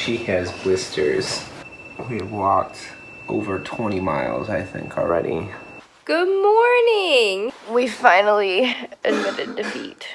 She has blisters. We've walked over 20 miles, I think, already. Good morning! We finally admitted defeat.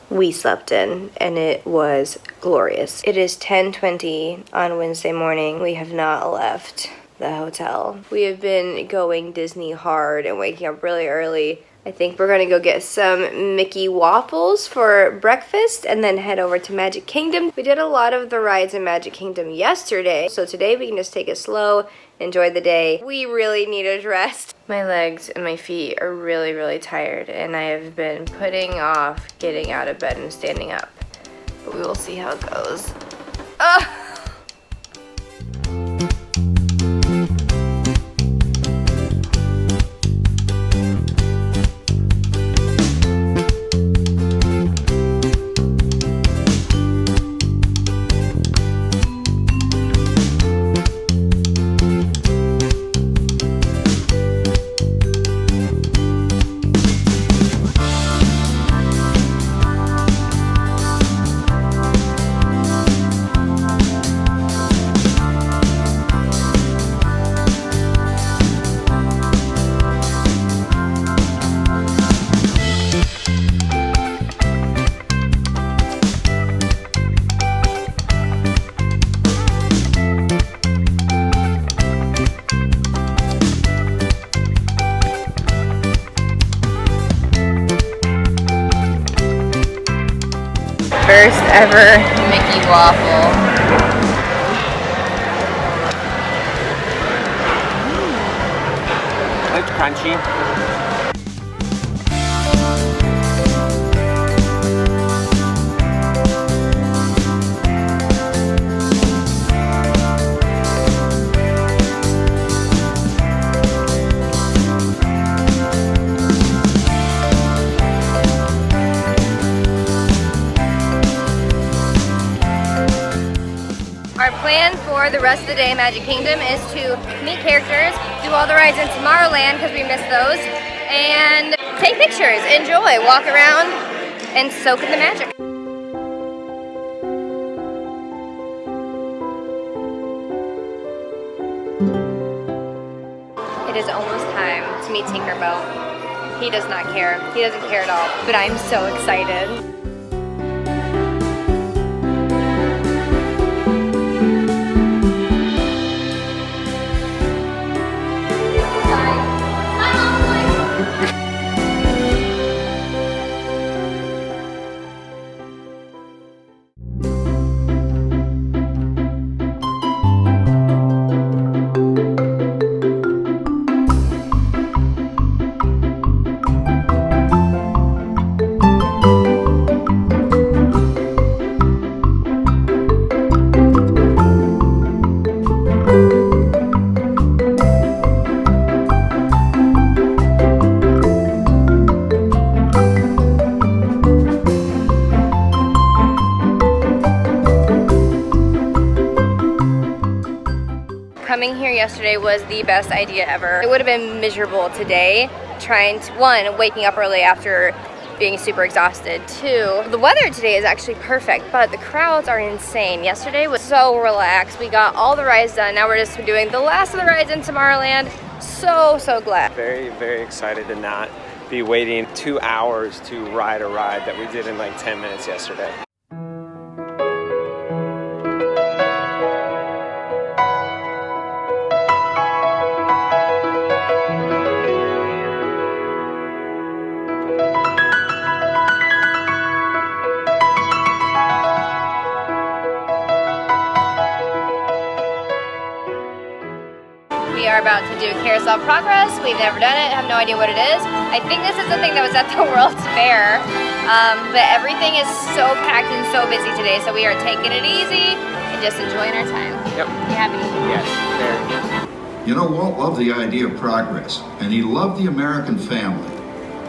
We slept in, and it was glorious. It is 10:20 on Wednesday morning. We have not left the hotel. We have been going Disney hard and waking up really early. I think we're gonna go get some Mickey waffles for breakfast and then head over to Magic Kingdom. We did a lot of the rides in Magic Kingdom yesterday, so today we can just take it slow, enjoy the day. We really need a rest. My legs and my feet are really, really tired, and I have been putting off getting out of bed and standing up. But we will see how it goes. Ugh! First ever Mickey waffle. It's crunchy. Our plan for the rest of the day in Magic Kingdom is to meet characters, do all the rides in Tomorrowland because we missed those, and take pictures, enjoy, walk around, and soak in the magic. It is almost time to meet Tinkerbell. He does not care. He doesn't care at all, but I'm so excited. Coming here yesterday was the best idea ever. It would have been miserable today trying to, one, waking up early after being super exhausted. Two, the weather today is actually perfect, but the crowds are insane. Yesterday was so relaxed. We got all the rides done. Now we're just doing the last of the rides in Tomorrowland. So glad. Very, very excited to not be waiting 2 hours to ride a ride that we did in like 10 minutes yesterday. We are about to do Carousel Progress. We've never done it, have no idea what it is. I think this is the thing that was at the World's Fair, but everything is so packed and so busy today, so we are taking it easy and just enjoying our time. Yep. You happy? Yes, very. You know, Walt loved the idea of progress, and he loved the American family.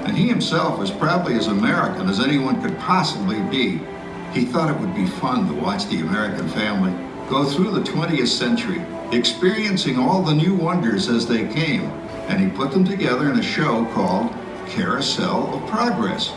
And he himself was probably as American as anyone could possibly be. He thought it would be fun to watch the American family go through the 20th century, experiencing all the new wonders as they came, and he put them together in a show called Carousel of Progress.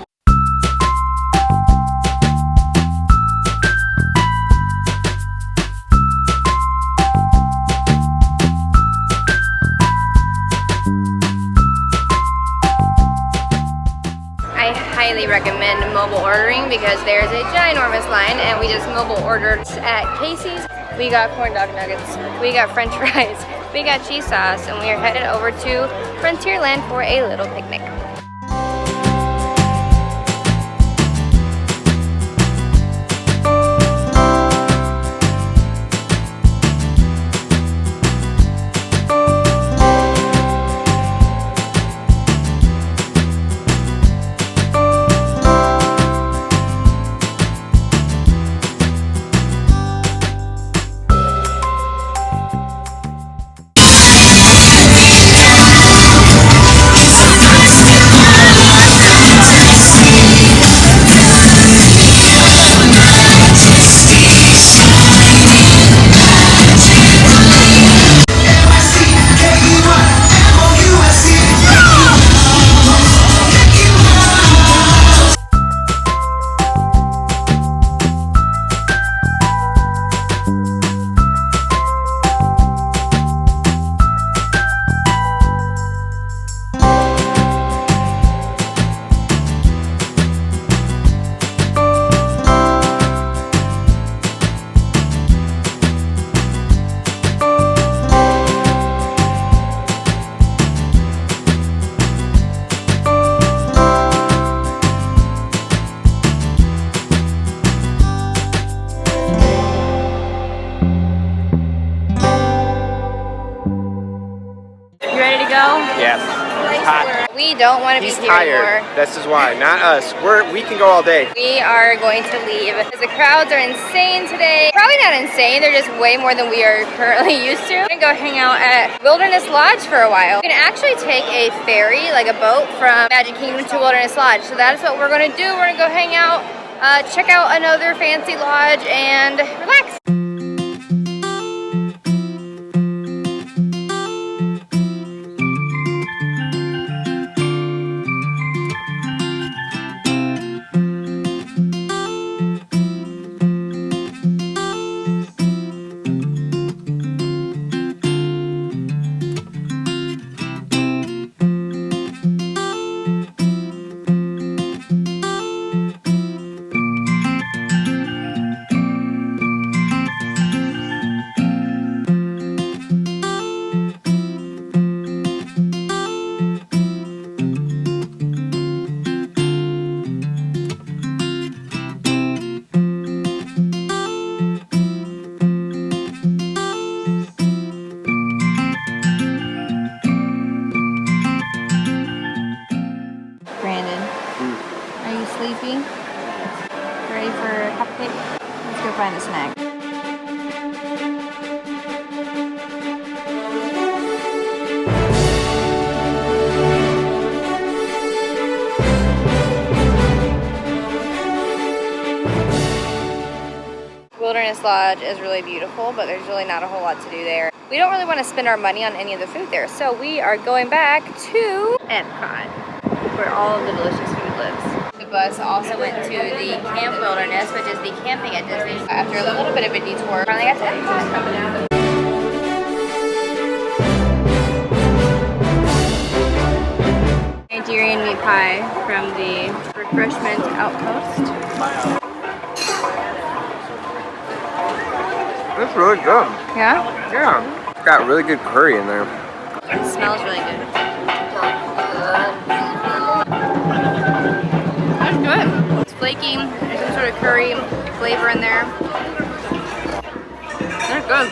highly recommend mobile ordering because there's a ginormous line, and we just mobile ordered at Casey's. We got corn dog nuggets, we got french fries, we got cheese sauce, and we are headed over to Frontierland for a little picnic. Yes. Hot. We don't want to be He's here tired. anymore. This is why, not us. We can go all day. We are going to leave because the crowds are insane today. Probably not insane, they're just way more than we are currently used to. We're gonna go hang out at Wilderness Lodge for a while. You can actually take a ferry, like a boat, from Magic Kingdom to Wilderness Lodge. So that's what we're gonna do. We're gonna go hang out, check out another fancy lodge, and relax. Brandon, are you sleepy? Ready for a cupcake? Let's go find a snack. Wilderness Lodge is really beautiful, but there's really not a whole lot to do there. We don't really want to spend our money on any of the food there, so we are going back to EPCOT, where all of the delicious food lives. The bus also went to the Camp Wilderness, which is the camping at Disney. After a little bit of a detour, finally got to EPCOT. Nigerian meat pie from the refreshment outpost. It's really good. Yeah? Yeah. It's got really good curry in there. It smells really good. That's good. It's flaky. There's some sort of curry flavor in there. They're good.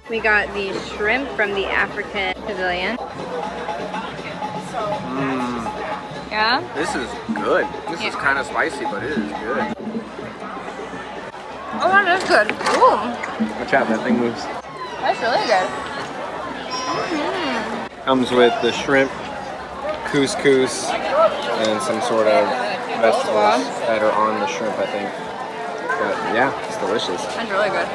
We got the shrimp from the African Pavilion. Yeah? This is good. This is kind of spicy, but it is good. Oh, that is good. Ooh. Watch out, that thing moves. That's really good. Comes with the shrimp, couscous, and some sort of vegetables that are on the shrimp, I think. But yeah, it's delicious. That's really good.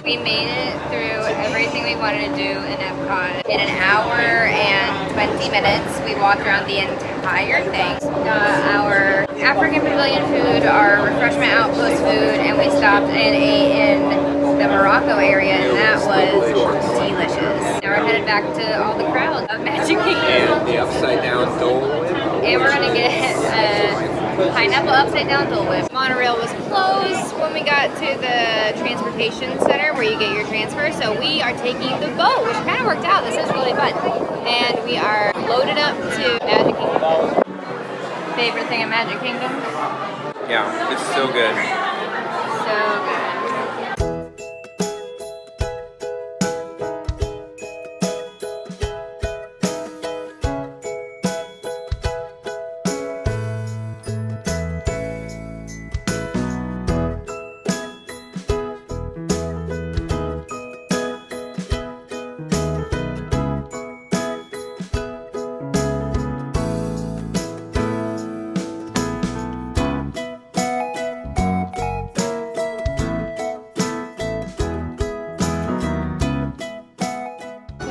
We made it through everything we wanted to do in EPCOT in an hour and 20 minutes. We walked around the entire thing. We got our African pavilion food, our refreshment outpost food, and we stopped and ate in the Morocco area, and that was delicious. Now we're headed back to all the crowds of Magic Kingdom. And the upside down Dole Whip. And we're gonna get pineapple upside down Dole Whip. Monorail was closed when we got to the transportation center where you get your transfer, so we are taking the boat, which kind of worked out. This is really fun. And we are loaded up to Magic Kingdom. Favorite thing at Magic Kingdom? Yeah, it's so good. So good.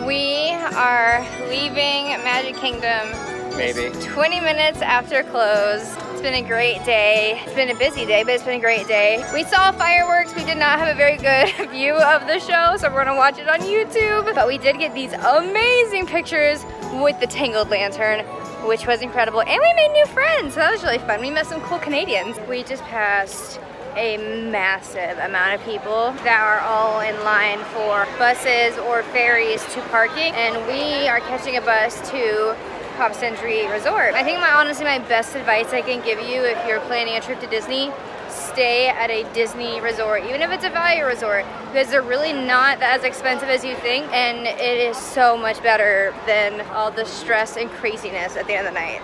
We are leaving Magic Kingdom Maybe. 20 minutes after close. It's been a great day. It's been a busy day, but it's been a great day. We saw fireworks. We did not have a very good view of the show, so we're gonna watch it on YouTube. But we did get these amazing pictures with the Tangled Lantern, which was incredible. And we made new friends, so that was really fun. We met some cool Canadians. We just passed a massive amount of people that are all in line for buses or ferries to parking, and we are catching a bus to Pop Century Resort. I think honestly my best advice I can give you if you're planning a trip to Disney, stay at a Disney resort, even if it's a value resort, because they're really not as expensive as you think, and it is so much better than all the stress and craziness at the end of the night.